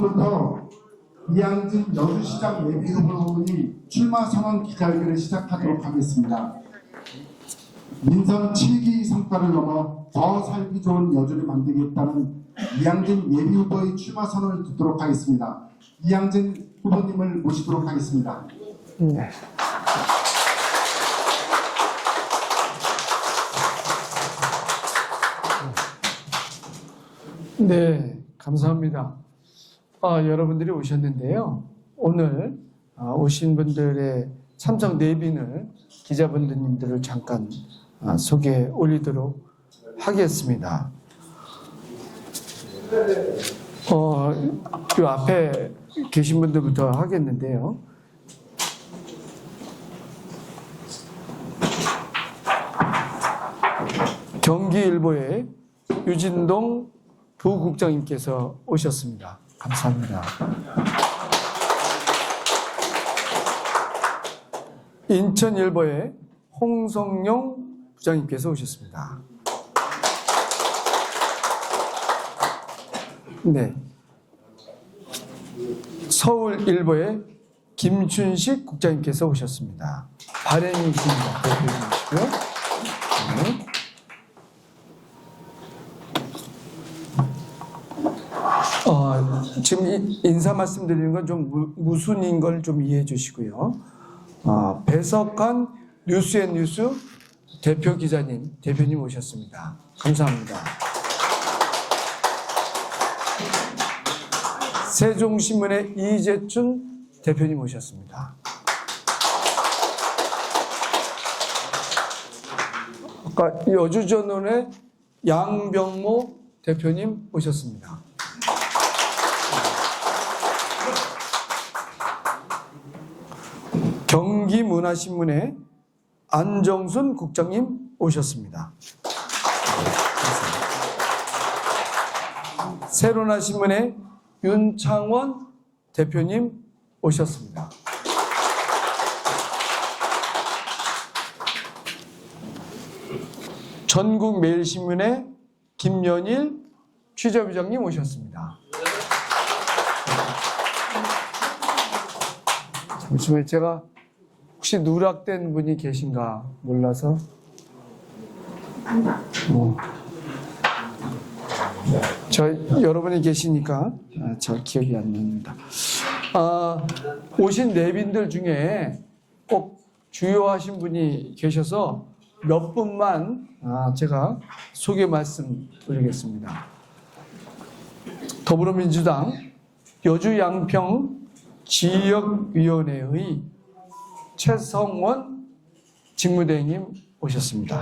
부터 이양진 여주시장 예비후보의 출마 선언 기자회견을 시작하도록 하겠습니다. 민선 7기 성과를 넘어 더 살기 좋은 여주를 만들겠다는 이양진 예비후보의 출마 선언을 듣도록 하겠습니다. 이양진 후보님을 모시도록 하겠습니다. 네. 네, 감사합니다. 여러분들이 오셨는데요. 오늘 오신 분들의 참석 내빈을 기자분들님들을 잠깐 소개해 올리도록 하겠습니다. 이 앞에 계신 분들부터 하겠는데요. 경기일보의 유진동 부국장님께서 오셨습니다. 감사합니다. 인천일보의 홍성용 부장님께서 오셨습니다. 네. 서울일보의 김춘식 국장님께서 오셨습니다. 발행이십니다. 대표님이시고요. 네. 지금 인사 말씀드리는 건 좀 무순인 걸 좀 이해해 주시고요. 배석한 뉴스앤뉴스 대표 기자님, 대표님 오셨습니다. 감사합니다. 세종신문의 이재춘 대표님 오셨습니다. 아까 여주전원의 양병모 대표님 오셨습니다. 경기문화신문의 안정순 국장님 오셨습니다. 세로나신문의 윤창원 대표님 오셨습니다. 전국매일신문의 김연일 취재부장님 오셨습니다. 잠시만요. 제가 혹시 누락된 분이 계신가 몰라서 여러분이 계시니까 잘 기억이 안 납니다. 오신 내빈들 중에 꼭 주요하신 분이 계셔서 몇 분만 제가 소개 말씀 드리겠습니다. 더불어민주당 여주 양평 지역위원회의 최성원 직무대행님 오셨습니다.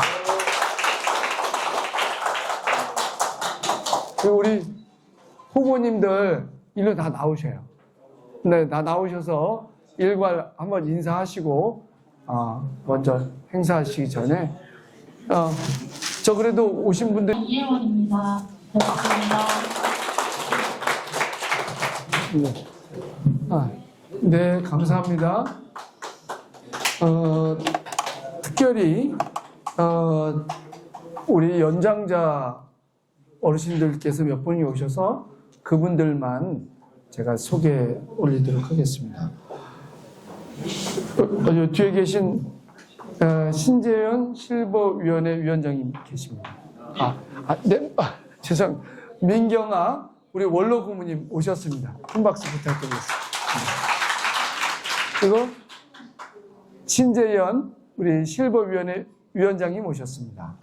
그리고 우리 후보님들 일로 다 나오셔요. 네, 다 나오셔서 일괄 한번 인사하시고 먼저 행사하시기 전에 저 그래도 오신 분들 이혜원입니다. 반갑습니다. 네, 감사합니다. 특별히 우리 연장자 어르신들께서 몇 분이 오셔서 그분들만 제가 소개해 올리도록 하겠습니다. 뒤에 계신 신재현 실버위원회 위원장님 계십니다. 네, 죄송. 민경아 우리 원로 고모님 오셨습니다. 큰 박수 부탁드리겠습니다. 그리고 신재현 우리 실버위원회 위원장님 오셨습니다.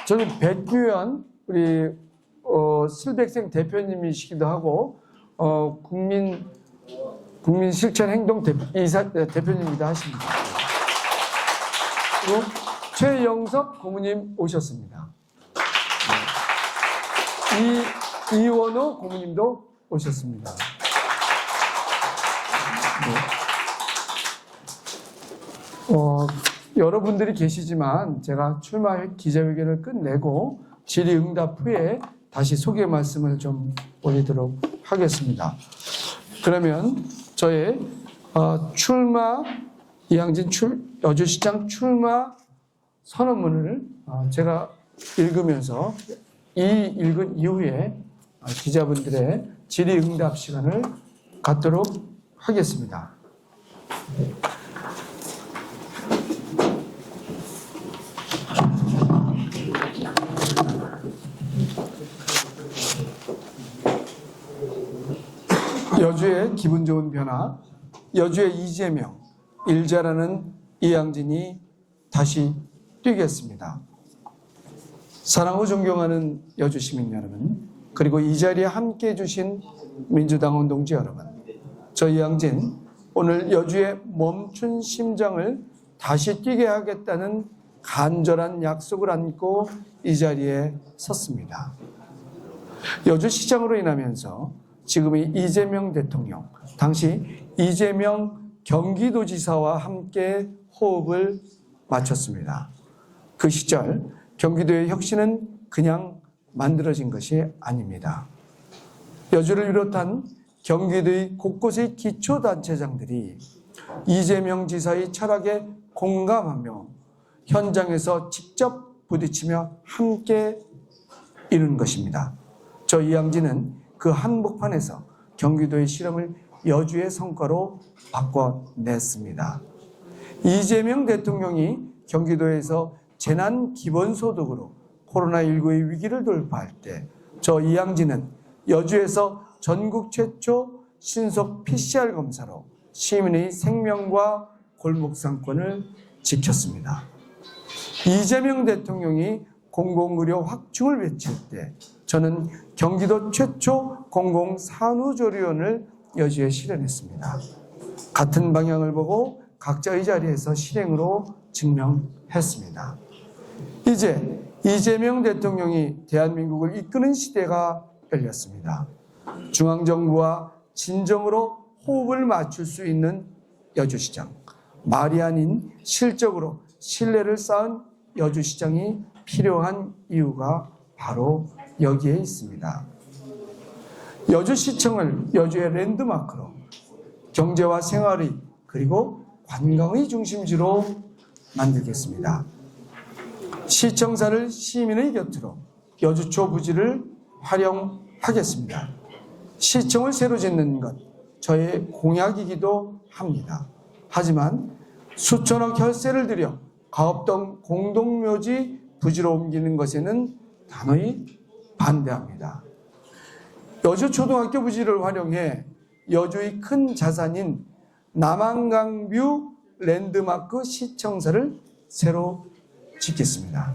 저기 백규현 우리 실백생 대표님이시기도 하고 국민실천행동 대표님이기도 하십니다. 그리고 최영석 고모님 오셨습니다. 이원호 고모님도 오셨습니다. 여러분들이 계시지만 제가 출마 기자회견을 끝내고 질의응답 후에 다시 소개 말씀을 좀 올리도록 하겠습니다. 그러면 저의 출마 이양진 여주시장 출마 선언문을 제가 읽으면서 이 읽은 이후에 기자분들의 질의응답 시간을 갖도록 하겠습니다. 여주의 기분 좋은 변화, 여주의 이재명, 일자라는 이양진이 다시 뛰겠습니다. 사랑하고 존경하는 여주 시민 여러분, 그리고 이 자리에 함께해 주신 민주당원 동지 여러분, 저 이양진 오늘 여주의 멈춘 심장을 다시 뛰게 하겠다는 간절한 약속을 안고 이 자리에 섰습니다. 여주시장으로 인하면서 지금의 이재명 대통령, 당시 이재명 경기도지사와 함께 호흡을 맞췄습니다. 그 시절 경기도의 혁신은 그냥 만들어진 것이 아닙니다. 여주를 비롯한 경기도의 곳곳의 기초단체장들이 이재명 지사의 철학에 공감하며 현장에서 직접 부딪히며 함께 이룬 것입니다. 저 이양진은 그 한복판에서 경기도의 실험을 여주의 성과로 바꿔냈습니다. 이재명 대통령이 경기도에서 재난 기본소득으로 코로나19의 위기를 돌파할 때 저 이양진은 여주에서 전국 최초 신속 PCR 검사로 시민의 생명과 골목상권을 지켰습니다. 이재명 대통령이 공공의료 확충을 외칠 때 저는 경기도 최초 공공산후조리원을 여주에 실현했습니다. 같은 방향을 보고 각자의 자리에서 실행으로 증명했습니다. 이제 이재명 대통령이 대한민국을 이끄는 시대가 열렸습니다. 중앙정부와 진정으로 호흡을 맞출 수 있는 여주시장, 말이 아닌 실적으로 신뢰를 쌓은 여주시장이 필요한 이유가 바로 여기에 있습니다. 여주시청을 여주의 랜드마크로 경제와 생활의 그리고 관광의 중심지로 만들겠습니다. 시청사를 시민의 곁으로 여주초 부지를 활용하겠습니다. 시청을 새로 짓는 것 저의 공약이기도 합니다. 하지만 수천억 혈세를 들여 가업동 공동묘지 부지로 옮기는 것에는 단호히 반대합니다. 여주초등학교 부지를 활용해 여주의 큰 자산인 남한강뷰 랜드마크 시청사를 새로 짓겠습니다.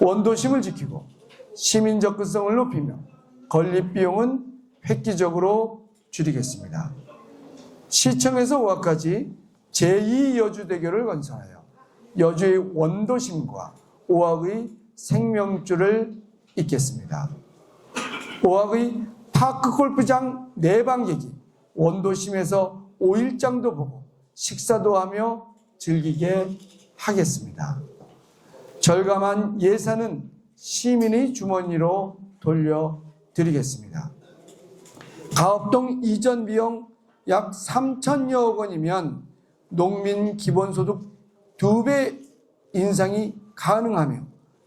원도심을 지키고 시민 접근성을 높이며 건립비용은 획기적으로 줄이겠습니다. 시청에서 오악까지 제2여주대교를 건설하여 여주의 원도심과 오악의 생명줄을 잇겠습니다. 오악의 파크골프장 내방객이 원도심에서 5일장도 보고 식사도 하며 즐기게 하겠습니다. 절감한 예산은 시민의 주머니로 돌려드리겠습니다. 가업동 이전 비용 약 3천여억 원이면 농민 기본소득 2배 인상이 가능하며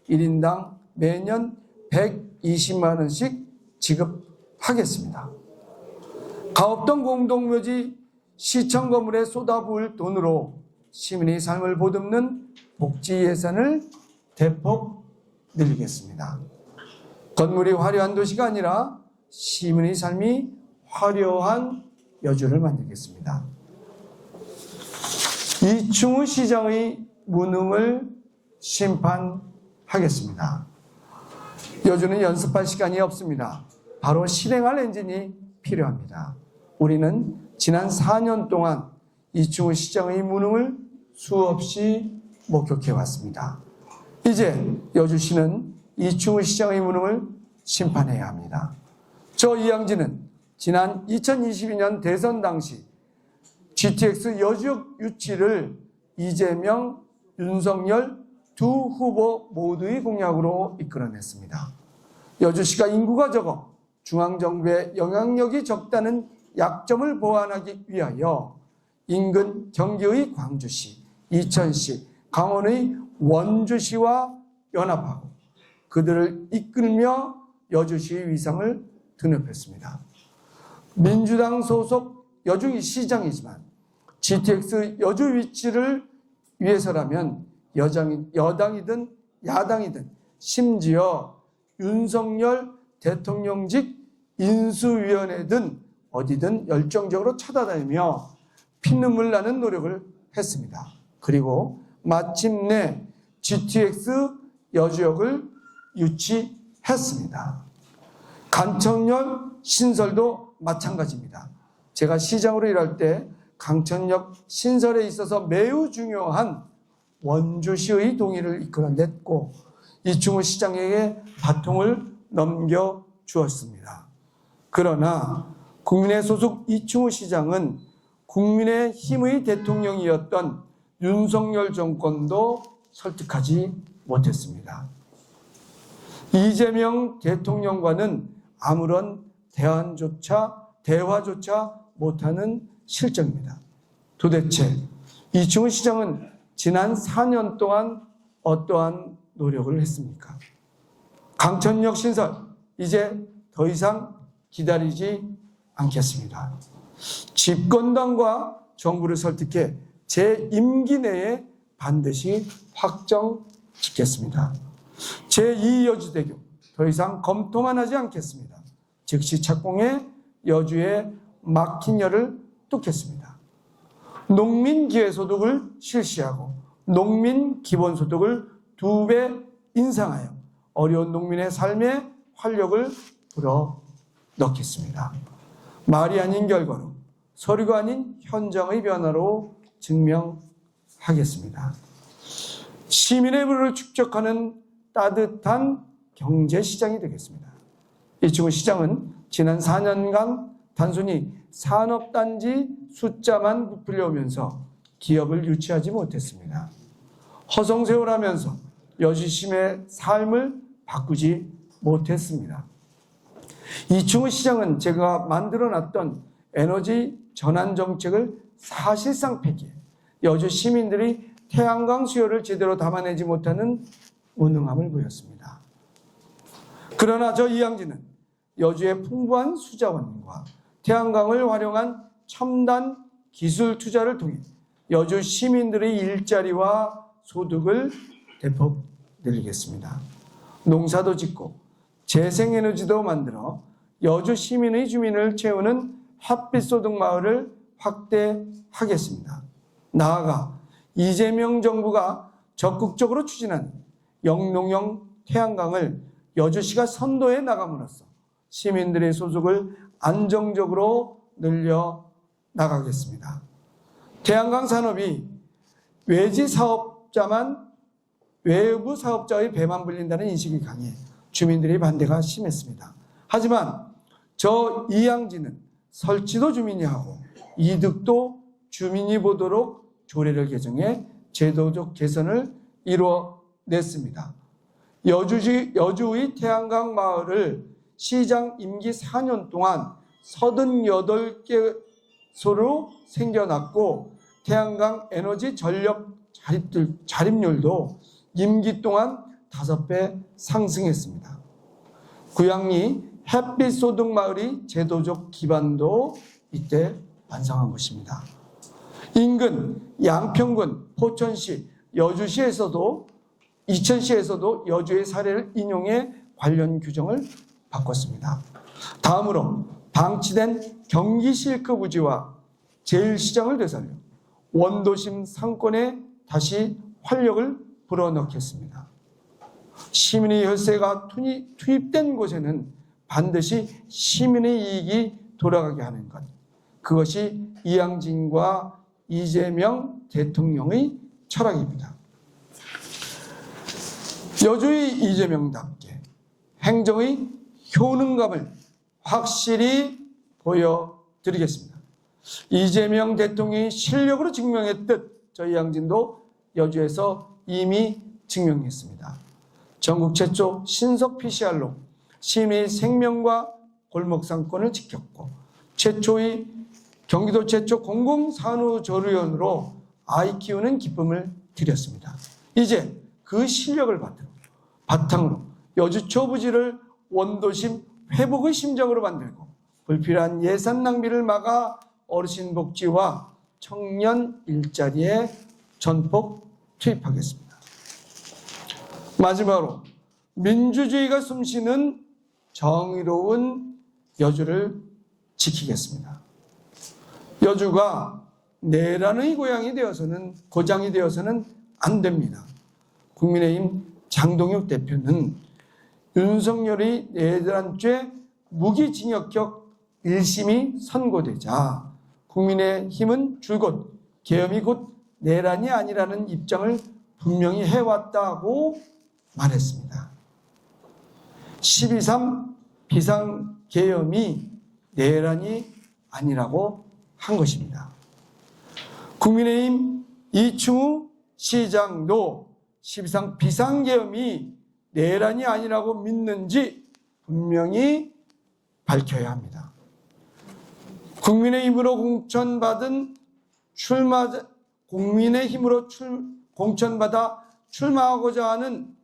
1인당 매년 120만 원씩 지급하겠습니다. 가업동 공동묘지 시청 건물에 쏟아부을 돈으로 시민의 삶을 보듬는 복지 예산을 대폭 늘리겠습니다. 건물이 화려한 도시가 아니라 시민의 삶이 화려한 여주를 만들겠습니다. 이충우 시장의 무능을 심판하겠습니다. 여주는 연습할 시간이 없습니다. 바로 실행할 엔진이 필요합니다. 우리는 지난 4년 동안 이충우 시장의 무능을 수없이 목격해 왔습니다. 이제 여주시는 이충우 시장의 무능을 심판해야 합니다. 저 이양진은 지난 2022년 대선 당시 GTX 여주역 유치를 이재명, 윤석열 두 후보 모두의 공약으로 이끌어냈습니다. 여주시가 인구가 적어 중앙정부의 영향력이 적다는 약점을 보완하기 위하여 인근 경기의 광주시, 이천시, 강원의 원주시와 연합하고 그들을 이끌며 여주시의 위상을 등록했습니다. 민주당 소속 여주 시장이지만 GTX 여주 위치를 위해서라면 여당이든 야당이든 심지어 윤석열 대통령직 인수위원회든 어디든 열정적으로 찾아다니며 피눈물 나는 노력을 했습니다. 그리고 마침내 GTX 여주역을 유치했습니다. 강천역 신설도 마찬가지입니다. 제가 시장으로 일할 때 강천역 신설에 있어서 매우 중요한 원주시의 동의를 이끌어냈고 이충우 시장에게 바통을 넘겨주었습니다. 그러나 국민의 소속 이충우 시장은 국민의힘의 대통령이었던 윤석열 정권도 설득하지 못했습니다. 이재명 대통령과는 아무런 대화조차 못하는 실정입니다. 도대체 이충우 시장은 지난 4년 동안 어떠한 노력을 했습니까? 강천역 신설 이제 더 이상 기다리지 않겠습니다. 집권당과 정부를 설득해 제 임기 내에 반드시 확정짓겠습니다. 제2여주대교 더 이상 검토만 하지 않겠습니다. 즉시 착공해 여주의 막힌 열을 뚫겠습니다. 농민 기회소득을 실시하고 농민 기본소득을 2배 인상하여 어려운 농민의 삶에 활력을 불어넣겠습니다. 말이 아닌 결과로 서류가 아닌 현장의 변화로 증명하겠습니다. 시민의 부를 축적하는 따뜻한 경제시장이 되겠습니다. 이충우 시장은 지난 4년간 단순히 산업단지 숫자만 부풀려오면서 기업을 유치하지 못했습니다. 허송세월하면서 여주시민의 삶을 바꾸지 못했습니다. 이충우 시장은 제가 만들어놨던 에너지 전환 정책을 사실상 폐기해 여주 시민들이 태양광 수요를 제대로 담아내지 못하는 무능함을 보였습니다. 그러나 저 이양진은 여주의 풍부한 수자원과 태양광을 활용한 첨단 기술 투자를 통해 여주 시민들의 일자리와 소득을 대폭 늘리겠습니다. 농사도 짓고 재생에너지도 만들어 여주 시민의 주민을 채우는 핫빛소득 마을을 확대하겠습니다. 나아가 이재명 정부가 적극적으로 추진한 영농형 태양광을 여주시가 선도해 나감으로써 시민들의 소득을 안정적으로 늘려 나가겠습니다. 태양광 산업이 외부 사업자의 배만 불린다는 인식이 강해 주민들의 반대가 심했습니다. 하지만 저 이양진은 설치도 주민이 하고 이득도 주민이 보도록 조례를 개정해 제도적 개선을 이루어냈습니다. 여주의 태양광 마을을 시장 임기 4년 동안 38개소로 생겨났고 태양광 에너지 전력 자립률도 임기 동안 5배 상승했습니다. 구양리 햇빛소득 마을이 제도적 기반도 이때 완성한 것입니다. 인근 양평군, 포천시, 여주시에서도 이천시에서도 여주의 사례를 인용해 관련 규정을 바꿨습니다. 다음으로 방치된 경기 실크 부지와 제1시장을 되살려 원도심 상권에 다시 활력을 불어넣겠습니다. 시민의 혈세가 투입된 곳에는 반드시 시민의 이익이 돌아가게 하는 것. 그것이 이양진과 이재명 대통령의 철학입니다. 여주의 이재명답게 행정의 효능감을 확실히 보여드리겠습니다. 이재명 대통령이 실력으로 증명했듯 저희 양진도 여주에서 이미 증명했습니다. 전국 최초 신속 PCR로 시민의 생명과 골목상권을 지켰고 경기도 최초 공공산후조리원으로 아이 키우는 기쁨을 드렸습니다. 이제 그 실력을 바탕으로 여주 초부지를 원도심 회복의 심정으로 만들고 불필요한 예산 낭비를 막아 어르신 복지와 청년 일자리에 전폭 투입하겠습니다. 마지막으로 민주주의가 숨쉬는 정의로운 여주를 지키겠습니다. 여주가 내란의 고장이 되어서는 안 됩니다. 국민의힘 장동혁 대표는 윤석열이 내란죄 무기징역형 1심이 선고되자 국민의힘은 줄곧 계엄이 곧 내란이 아니라는 입장을 분명히 해왔다고 말했습니다. 12.3 비상계엄이 내란이 아니라고 한 것입니다. 국민의힘 이충우 시장도 12.3 비상계엄이 내란이 아니라고 믿는지 분명히 밝혀야 합니다. 국민의힘으로 공천받아 출마하고자 하는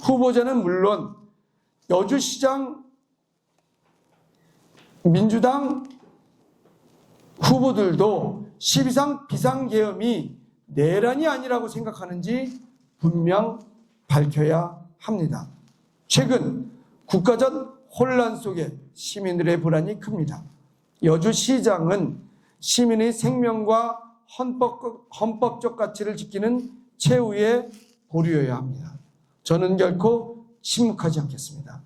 후보자는 물론 여주시장 민주당 후보들도 12.3 비상계엄이 내란이 아니라고 생각하는지 분명 밝혀야 합니다. 최근 국가적 혼란 속에 시민들의 불안이 큽니다. 여주시장은 시민의 생명과 헌법적 가치를 지키는 최후의 보루여야 합니다. 저는 결코 침묵하지 않겠습니다.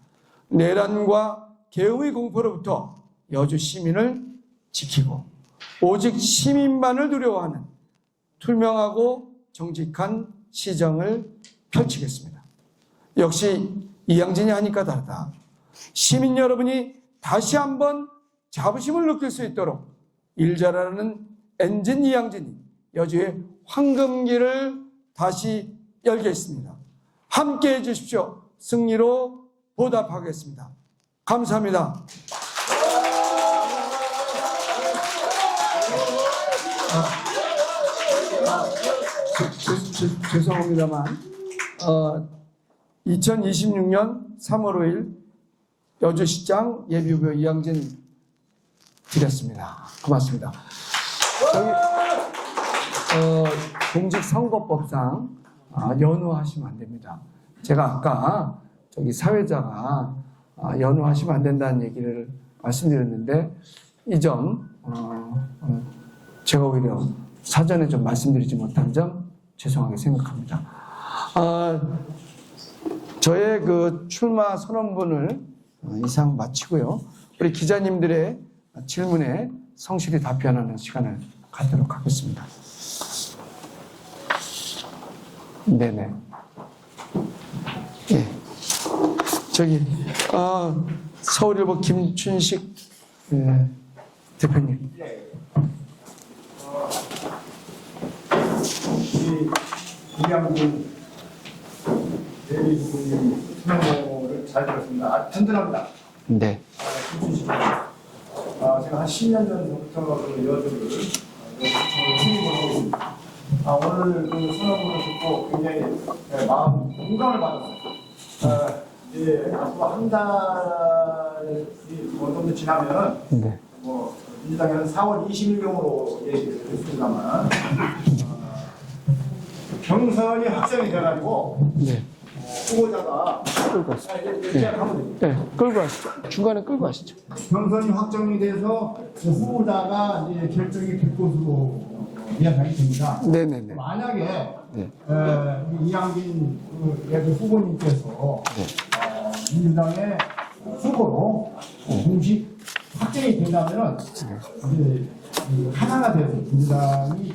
내란과 계엄의 공포로부터 여주 시민을 지키고 오직 시민만을 두려워하는 투명하고 정직한 시정을 펼치겠습니다. 역시 이양진이 하니까 다르다. 시민 여러분이 다시 한번 자부심을 느낄 수 있도록 일 잘하는 엔진 이양진이 여주의 황금기를 다시 열겠습니다. 함께해 주십시오. 승리로 보답하겠습니다. 감사합니다. 죄송합니다만 2026년 3월 5일 여주시장 예비후보 이양진 드렸습니다. 고맙습니다. 공직선거법상 연호하시면 안 됩니다. 제가 아까 사회자가 연호하시면 안 된다는 얘기를 말씀드렸는데 이 점 제가 오히려 사전에 좀 말씀드리지 못한 점 죄송하게 생각합니다. 저의 그 출마 선언문을 이상 마치고요. 우리 기자님들의 질문에 성실히 답변하는 시간을 갖도록 하겠습니다. 네네. 예. 서울일보 김춘식 대표님. 이양진 예비후보님 설명을 잘 들었습니다. 든든합니다. 네. 제가 한 10년 전부터 그 여주를 수립을 하고 있습니다. 오늘 그 선언문을 듣고 굉장히 마음 공감을 받았어요. 앞으로 한 달이 정도 지나면은 네. 민주당에는 4월 20일경으로 얘기를 했습니다만 경선이 확정이 돼가지고 네. 후보자가 끌고 가시죠. 하면 됩니다. 네. 끌고 가시죠. 중간에 끌고 가시죠. 경선이 확정이 돼서 후보자가 이제 결정이 될 것으로 예상이 됩니다. 네네네. 만약에 네. 이양진 예비 후보님께서 네. 민주당의 후보로 공식 확정이 된다면은 이제 하나가 돼서 민주당이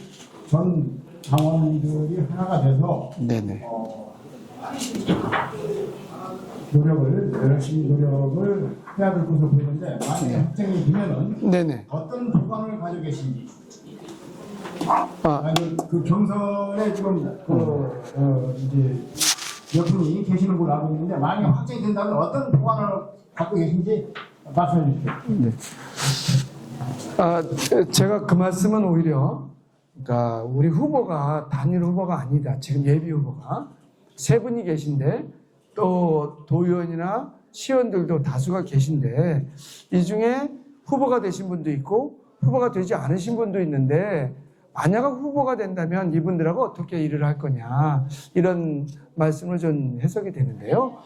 전 당원들이 하나가 돼서 네네. 열심히 노력을 해야 될 것으로 보이는데 만약에 확정이 되면은 네네. 어떤 조건을 가지고 계신지. 아, 그 경선에 지금 이제 몇 분이 계시는 걸로 알고 있는데 만약 확정이 된다면 어떤 조건을 갖고 계신지 말씀해 주십시오. 네. 제가 그 말씀은 오히려 그러니까 우리 후보가 단일 후보가 아니다. 지금 예비 후보가 세 분이 계신데 또 도의원이나 시의원들도 다수가 계신데 이 중에 후보가 되신 분도 있고 후보가 되지 않으신 분도 있는데 만약 후보가 된다면 이분들하고 어떻게 일을 할 거냐 이런 말씀을 좀 해석이 되는데요.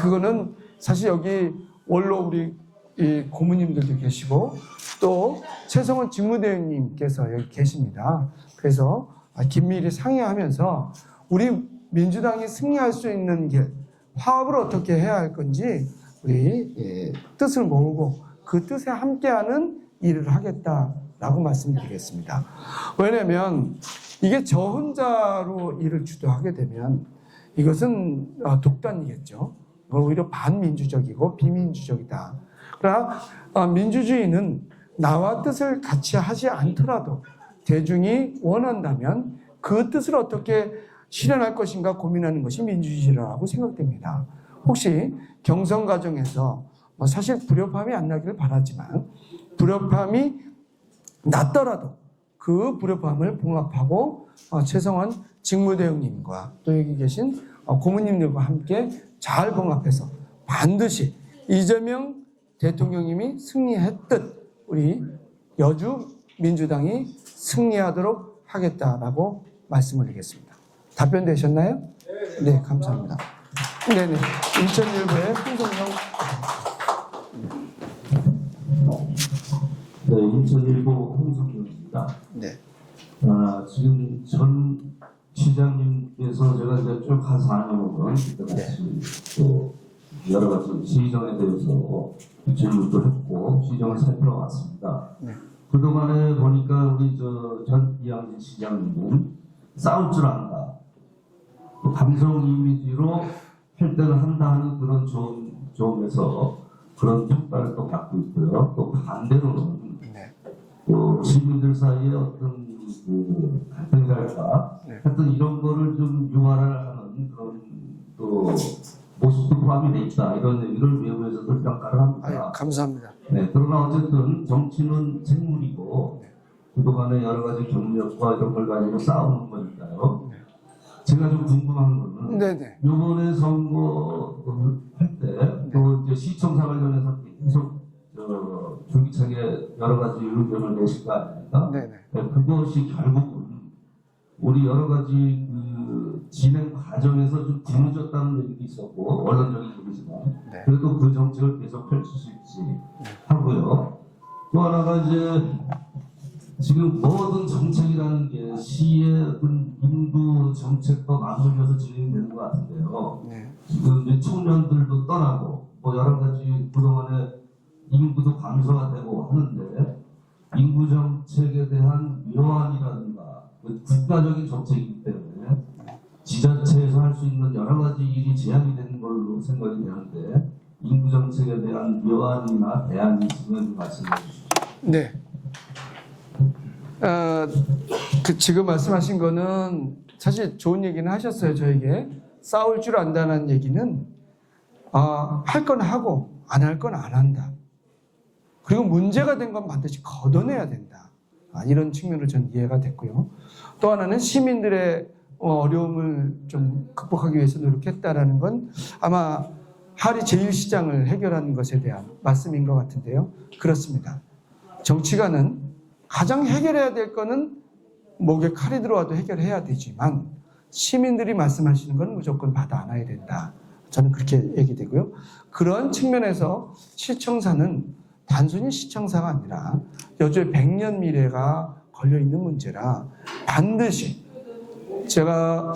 그거는 사실 여기 원로 우리 이 고모님들도 계시고 또 최성원 직무대행님께서 여기 계십니다. 그래서 긴밀히 상의하면서 우리 민주당이 승리할 수 있는 길, 화합을 어떻게 해야 할 건지 우리 뜻을 모으고 그 뜻에 함께하는 일을 하겠다라고 말씀드리겠습니다. 왜냐하면 이게 저 혼자로 일을 주도하게 되면 이것은 독단이겠죠. 오히려 반민주적이고 비민주적이다. 그러나 민주주의는 나와 뜻을 같이 하지 않더라도 대중이 원한다면 그 뜻을 어떻게 실현할 것인가 고민하는 것이 민주주의라고 생각됩니다. 혹시 경선 과정에서 사실 불협화음이 안 나기를 바라지만 불협화음이 났더라도 그 불협화음을 봉합하고 최성원 직무대행님과 또 여기 계신 고모님들과 함께 잘 봉합해서 반드시 이재명 대통령님이 승리했듯 우리 여주 민주당이 승리하도록 하겠다라고 말씀을 드리겠습니다. 답변 되셨나요? 네, 감사합니다. 네네. 인천일보의 홍성영. 네, 인천일보 홍성영입니다. 네. 지금 전 시장님께서 제가 이제 쭉 한 4년 동안 또 여러 가지 시정에 대해서 질문도 했고 시정을 살펴왔습니다. 네. 그동안에 보니까 우리 전 이양진 시장님은 싸울 줄 안다. 또 감성 이미지로 할 때는 한다 하는 그런 점에서 그런 평가를 또 받고 있고요. 또 반대로는 네. 또 시민들 사이에 어떤 그 갈등이랄까 하여튼 이런 거를 좀 유화를 하는 그런 또 모습도 포함이 돼 있다. 이런 얘기를 외부에서도 평가를 합니다. 아유, 감사합니다. 네, 그러나 어쨌든 정치는 생물이고 그동안의 여러 가지 경력과 이런 걸 가지고 싸우는 거니까요. 제가 좀 궁금한 거는 네네. 이번에 선거를 할 때 또 이제 시청사 관련해서 계속 줄기차게 여러 가지 의견을 내실 거 아닙니까? 네네. 네, 그것이 결국은 우리 여러 가지 그 진행 과정에서 좀 뒤늦었다는 얘기도 있었고 원론적인 얘기지만 네. 그래도 그 정책을 계속 펼치실지 하고요. 또 하나가 이제 지금 모든 정책이라는 게 시의 어떤 인구 정책과 맞물려서 진행되는 것 같은데요. 네. 지금 이제 청년들도 떠나고 뭐 여러 가지 그동안에 인구도 감소가 되고 하는데 인구 정책에 대한 묘안이라든가 그 국가적인 정책이기 때문에 지자체에서 할 수 있는 여러 가지 일이 제한이 되는 걸로 생각이 되는데 인구 정책에 대한 묘안이나 대안이 있으면 말씀해 주십시오. 네. 지금 말씀하신 거는 사실 좋은 얘기는 하셨어요, 저에게. 싸울 줄 안다는 얘기는, 할 건 하고, 안 할 건 안 한다. 그리고 문제가 된 건 반드시 걷어내야 된다. 이런 측면으로 전 이해가 됐고요. 또 하나는 시민들의 어려움을 좀 극복하기 위해서 노력했다라는 건 아마 하리 제1시장을 해결하는 것에 대한 말씀인 것 같은데요. 그렇습니다. 정치가는 가장 해결해야 될 거는 목에 칼이 들어와도 해결해야 되지만 시민들이 말씀하시는 건 무조건 받아 안아야 된다. 저는 그렇게 얘기되고요. 그런 측면에서 시청사는 단순히 시청사가 아니라 여주의 100년 미래가 걸려있는 문제라 반드시 제가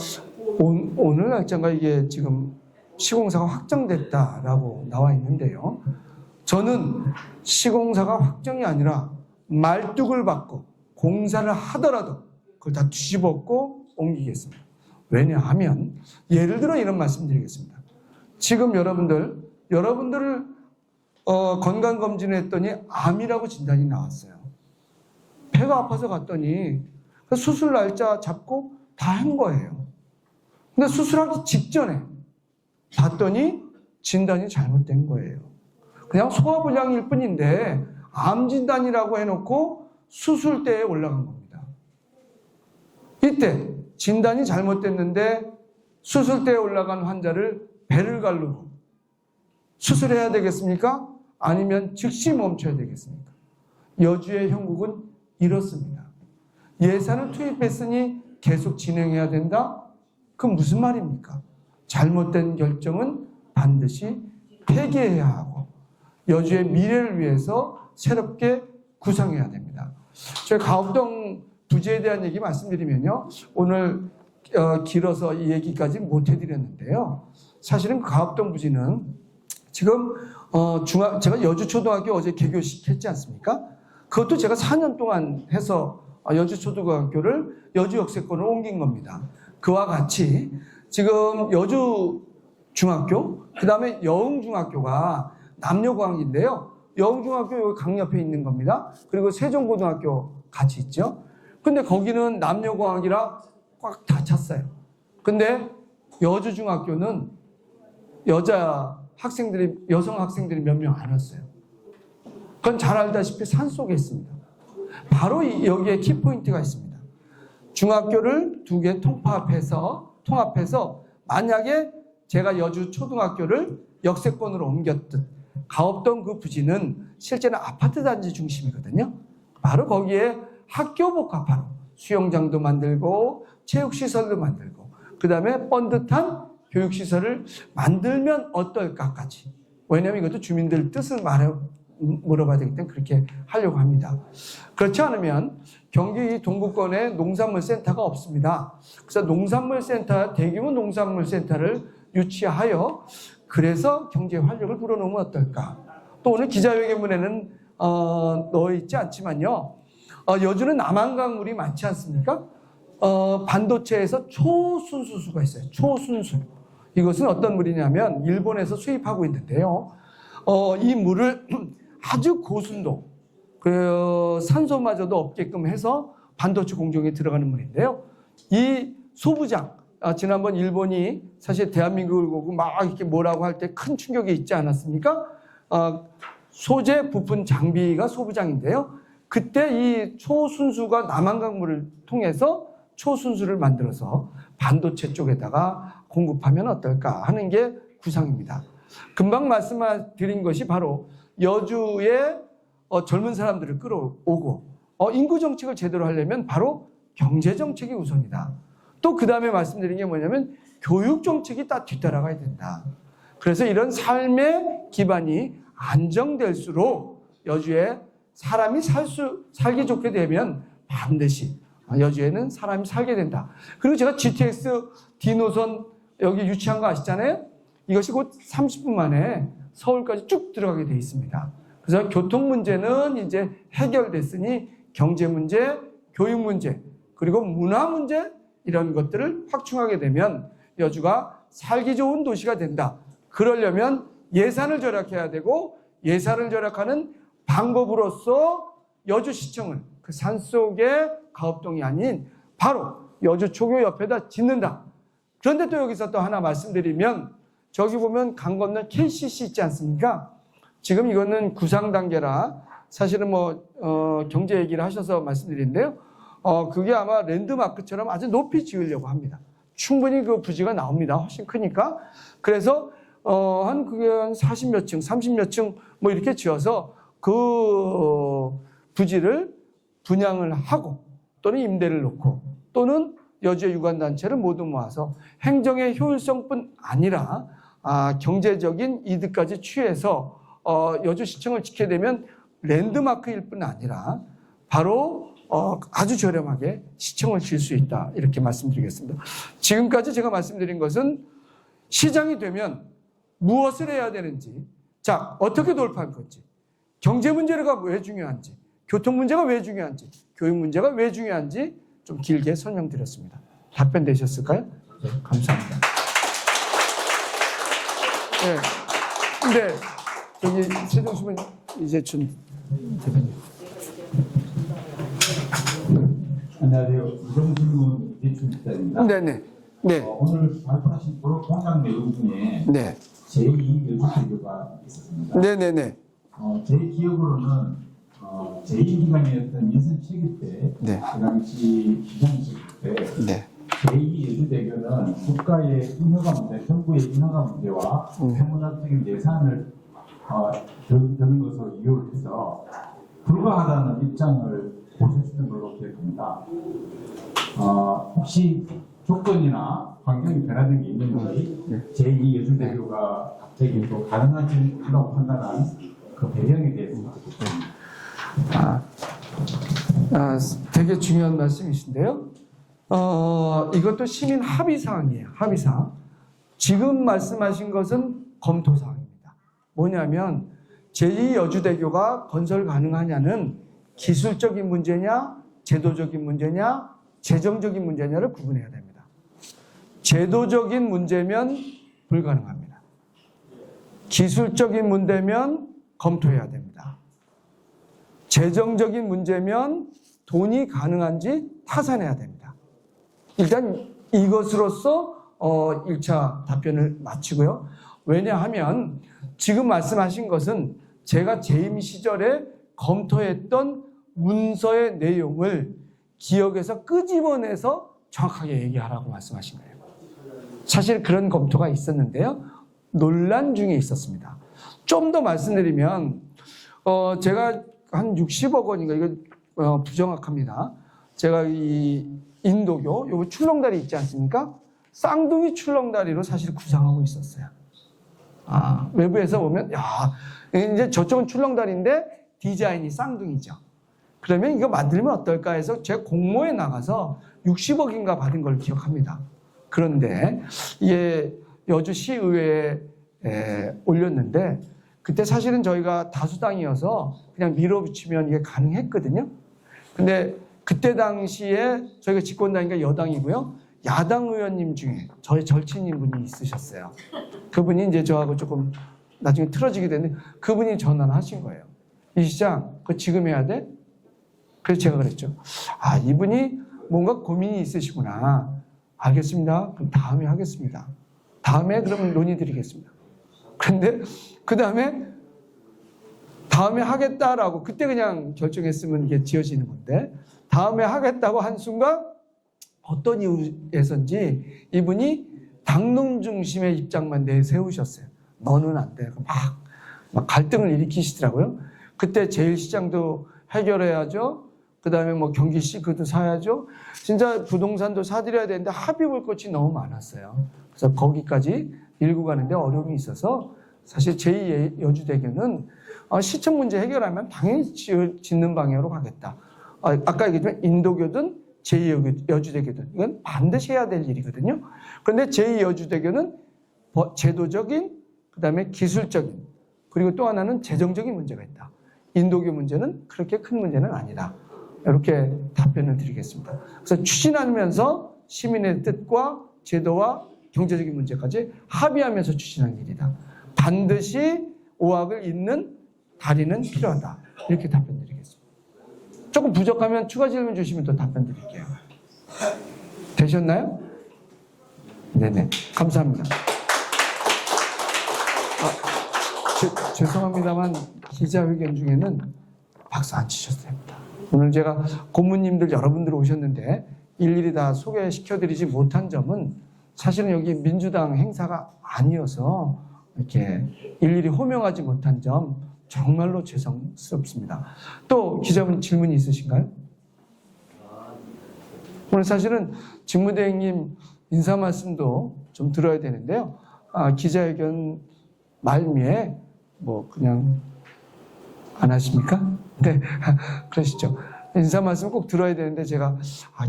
오늘 날짜가 이게 지금 시공사가 확정됐다라고 나와 있는데요. 저는 시공사가 확정이 아니라 말뚝을 받고 공사를 하더라도 그걸 다 뒤집었고 옮기겠습니다. 왜냐하면 예를 들어 이런 말씀 드리겠습니다. 지금 여러분들을 건강검진을 했더니 암이라고 진단이 나왔어요. 배가 아파서 갔더니 수술 날짜 잡고 다 한 거예요. 근데 수술하기 직전에 봤더니 진단이 잘못된 거예요. 그냥 소화불량일 뿐인데 암 진단이라고 해놓고 수술대에 올라간 겁니다. 이때 진단이 잘못됐는데 수술대에 올라간 환자를 배를 가르고 수술해야 되겠습니까? 아니면 즉시 멈춰야 되겠습니까? 여주의 형국은 이렇습니다. 예산을 투입했으니 계속 진행해야 된다? 그건 무슨 말입니까? 잘못된 결정은 반드시 폐기해야 하고 여주의 미래를 위해서 새롭게 구상해야 됩니다. 저희 가업동 부지에 대한 얘기 말씀드리면요. 오늘 길어서 이 얘기까지 못 해드렸는데요. 사실은 가업동 부지는 지금 제가 여주초등학교 어제 개교식 했지 않습니까? 그것도 제가 4년 동안 해서 여주초등학교를 여주역세권으로 옮긴 겁니다. 그와 같이 지금 여주중학교, 그 다음에 여흥중학교가 남녀공학인데요. 여흥중학교 여기 강 옆에 있는 겁니다. 그리고 세종고등학교 같이 있죠. 근데 거기는 남녀공학이라 꽉 다 찼어요. 근데 여주중학교는 여성 학생들이 몇 명 안 왔어요. 그건 잘 알다시피 산속에 있습니다. 바로 여기에 키포인트가 있습니다. 중학교를 2개 통합해서 만약에 제가 여주초등학교를 역세권으로 옮겼듯 가업동 그 부지는 실제는 아파트 단지 중심이거든요. 바로 거기에 학교복합화로 수영장도 만들고 체육시설도 만들고 그 다음에 번듯한 교육시설을 만들면 어떨까까지. 왜냐하면 이것도 주민들 뜻을 물어봐야 되기 때문에 그렇게 하려고 합니다. 그렇지 않으면 경기 동구권에 농산물센터가 없습니다. 그래서 대규모 농산물센터를 유치하여 그래서 경제 활력을 불어넣으면 어떨까. 또 오늘 기자회견문에는 넣어 있지 않지만요. 여주는 남한강물이 많지 않습니까? 반도체에서 초순수수가 있어요. 초순수. 이것은 어떤 물이냐면 일본에서 수입하고 있는데요. 이 물을 아주 고순도, 산소마저도 없게끔 해서 반도체 공정에 들어가는 물인데요. 이 소부장, 지난번 일본이 사실 대한민국을 보고 막 이렇게 뭐라고 할 때 큰 충격이 있지 않았습니까? 소재 부품 장비가 소부장인데요. 그때 이 초순수가 남한강물을 통해서 초순수를 만들어서 반도체 쪽에다가 공급하면 어떨까 하는 게 구상입니다. 금방 말씀드린 것이 바로 여주의 젊은 사람들을 끌어오고 인구 정책을 제대로 하려면 바로 경제 정책이 우선이다. 또 그 다음에 말씀드린 게 뭐냐면 교육 정책이 딱 뒤따라가야 된다. 그래서 이런 삶의 기반이 안정될수록 여주에 사람이 살기 좋게 되면 반드시 여주에는 사람이 살게 된다. 그리고 제가 GTX D노선 여기 유치한 거 아시잖아요? 이것이 곧 30분 만에 서울까지 쭉 들어가게 돼 있습니다. 그래서 교통 문제는 이제 해결됐으니 경제 문제, 교육 문제, 그리고 문화 문제 이런 것들을 확충하게 되면 여주가 살기 좋은 도시가 된다. 그러려면 예산을 절약해야 되고 예산을 절약하는 방법으로서 여주시청을 그 산속의 가업동이 아닌 바로 여주초교 옆에다 짓는다. 그런데 또 여기서 또 하나 말씀드리면 저기 보면 강 건너 KCC 있지 않습니까? 지금 이거는 구상 단계라 사실은 경제 얘기를 하셔서 말씀드리는데요. 그게 아마 랜드마크처럼 아주 높이 지으려고 합니다. 충분히 그 부지가 나옵니다. 훨씬 크니까. 그래서 그게 한 40몇 층, 30몇 층 뭐 이렇게 지어서 그 부지를 분양을 하고 또는 임대를 놓고 또는 여주의 유관단체를 모두 모아서 행정의 효율성뿐 아니라 경제적인 이득까지 취해서 여주시청을 짓게 되면 랜드마크일 뿐 아니라 바로 아주 저렴하게 시청을 지을 수 있다. 이렇게 말씀드리겠습니다. 지금까지 제가 말씀드린 것은 시장이 되면 무엇을 해야 되는지, 자, 어떻게 돌파할 건지, 경제 문제가 왜 중요한지, 교통 문제가 왜 중요한지, 교육 문제가 왜 중요한지 좀 길게 설명드렸습니다. 답변 되셨을까요? 네, 감사합니다. 네. 근데 저기 세종수분 이재춘 대표님. 안녕하세요. 우정신문 이재춘 기자입니다. 네네. 네. 오늘 발표하신 공약 내용 중에 네. 제2여주제도가 있었습니다. 네네네. 제 기억으로는 제2기관이었던 민선 체계 때, 네. 그 당시 시장 있을 때, 네. 제2예술대교는 국가의 인허가 문제, 정부의 인허가 문제와 평문학적인 예산을 드는 것으로 이유를 해서 불가하다는 입장을 보셨는 걸로 기억합니다. 혹시 조건이나 환경이 변화된 게 있는지 제2예술대교가 갑자기 또 가능하다고 판단한 그 배경에 대해서 되게 중요한 말씀이신데요. 이것도 시민 합의 사항이에요. 합의 사항. 지금 말씀하신 것은 검토 사항입니다. 뭐냐면 제2여주대교가 건설 가능하냐는 기술적인 문제냐, 제도적인 문제냐, 재정적인 문제냐를 구분해야 됩니다. 제도적인 문제면 불가능합니다. 기술적인 문제면 검토해야 됩니다. 재정적인 문제면 돈이 가능한지 타산해야 됩니다. 일단 이것으로서 1차 답변을 마치고요. 왜냐하면 지금 말씀하신 것은 제가 재임 시절에 검토했던 문서의 내용을 기억에서 끄집어내서 정확하게 얘기하라고 말씀하신 거예요. 사실 그런 검토가 있었는데요. 논란 중에 있었습니다. 좀 더 말씀드리면 제가 한 60억 원인가, 이거 부정확합니다. 제가 이 인도교, 요거 출렁다리 있지 않습니까? 쌍둥이 출렁다리로 사실 구상하고 있었어요. 외부에서 보면, 이제 저쪽은 출렁다리인데 디자인이 쌍둥이죠. 그러면 이거 만들면 어떨까 해서 제가 공모에 나가서 60억인가 받은 걸 기억합니다. 그런데 이게 여주시의회에 올렸는데 그때 사실은 저희가 다수당이어서 그냥 밀어붙이면 이게 가능했거든요. 근데 그때 당시에 저희가 집권당이니까 여당이고요. 야당 의원님 중에 저의 절친인 분이 있으셨어요. 그분이 이제 저하고 조금 나중에 틀어지게 됐는데 그분이 전화를 하신 거예요. 이 시장, 그거 지금 해야 돼? 그래서 제가 그랬죠. 이분이 뭔가 고민이 있으시구나. 알겠습니다. 그럼 다음에 하겠습니다. 다음에 그러면 논의드리겠습니다. 그런데 그 다음에 하겠다라고 그때 그냥 결정했으면 이게 지어지는 건데 다음에 하겠다고 한 순간 어떤 이유에서인지 이분이 당론 중심의 입장만 내세우셨어요. 너는 안 돼. 막 갈등을 일으키시더라고요. 그때 제1시장도 해결해야죠. 그 다음에 뭐 경기시 그것도 사야죠. 진짜 부동산도 사드려야 되는데 합의 볼 것이 너무 많았어요. 그래서 거기까지 밀고 가는데 어려움이 있어서 사실 제2여주대교는 시청 문제 해결하면 당연히 짓는 방향으로 가겠다. 아까 얘기했지만 인도교든 제2여주대교든 이건 반드시 해야 될 일이거든요. 그런데 제2여주대교는 제도적인 그다음에 기술적인 그리고 또 하나는 재정적인 문제가 있다. 인도교 문제는 그렇게 큰 문제는 아니다. 이렇게 답변을 드리겠습니다. 그래서 추진하면서 시민의 뜻과 제도와 경제적인 문제까지 합의하면서 추진하는 일이다. 반드시 오악을 잇는 다리는 필요하다. 이렇게 답변 드리겠습니다. 조금 부족하면 추가 질문 주시면 또 답변 드릴게요. 되셨나요? 네네. 감사합니다. 죄송합니다만 기자회견 중에는 박수 안 치셔도 됩니다. 오늘 제가 고문님들 여러분들 오셨는데 일일이 다 소개시켜드리지 못한 점은 사실은 여기 민주당 행사가 아니어서 이렇게 일일이 호명하지 못한 점 정말로 죄송스럽습니다. 또 기자분 질문이 있으신가요? 오늘 사실은 직무대행님 인사 말씀도 좀 들어야 되는데요. 기자회견 말미에 뭐 그냥 안 하십니까? 네, 그러시죠. 인사 말씀 꼭 들어야 되는데 제가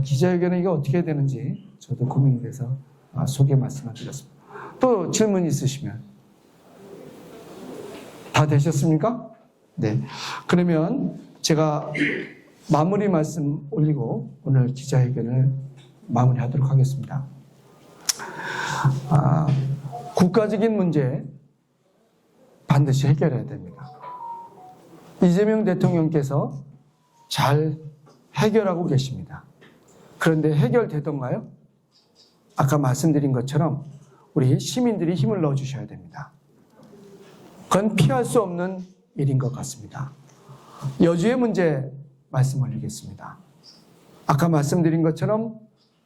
기자회견은 이거 어떻게 해야 되는지 저도 고민이 돼서 소개 말씀을 드렸습니다. 또 질문 있으시면 다 되셨습니까? 네. 그러면 제가 마무리 말씀 올리고 오늘 기자회견을 마무리하도록 하겠습니다. 국가적인 문제 반드시 해결해야 됩니다. 이재명 대통령께서 잘 해결하고 계십니다. 그런데 해결되던가요? 아까 말씀드린 것처럼 우리 시민들이 힘을 넣어주셔야 됩니다. 그건 피할 수 없는 일인 것 같습니다. 여주의 문제 말씀 올리겠습니다. 아까 말씀드린 것처럼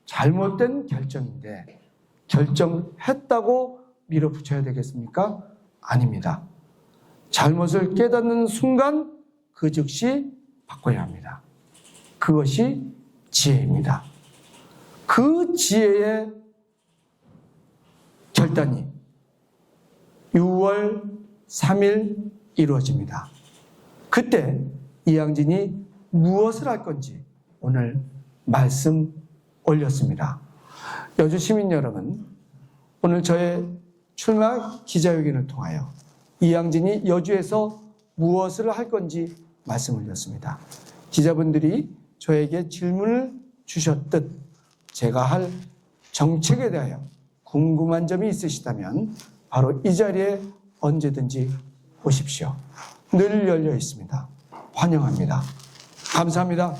잘못된 결정인데 결정했다고 밀어붙여야 되겠습니까? 아닙니다. 잘못을 깨닫는 순간 그 즉시 바꿔야 합니다. 그것이 지혜입니다. 그 지혜의 결단이 6월 3일 이루어집니다. 그때 이양진이 무엇을 할 건지 오늘 말씀 올렸습니다. 여주 시민 여러분, 오늘 저의 출마 기자회견을 통하여 이양진이 여주에서 무엇을 할 건지 말씀 올렸습니다. 기자분들이 저에게 질문을 주셨듯 제가 할 정책에 대하여 궁금한 점이 있으시다면 바로 이 자리에 언제든지 오십시오. 늘 열려 있습니다. 환영합니다. 감사합니다.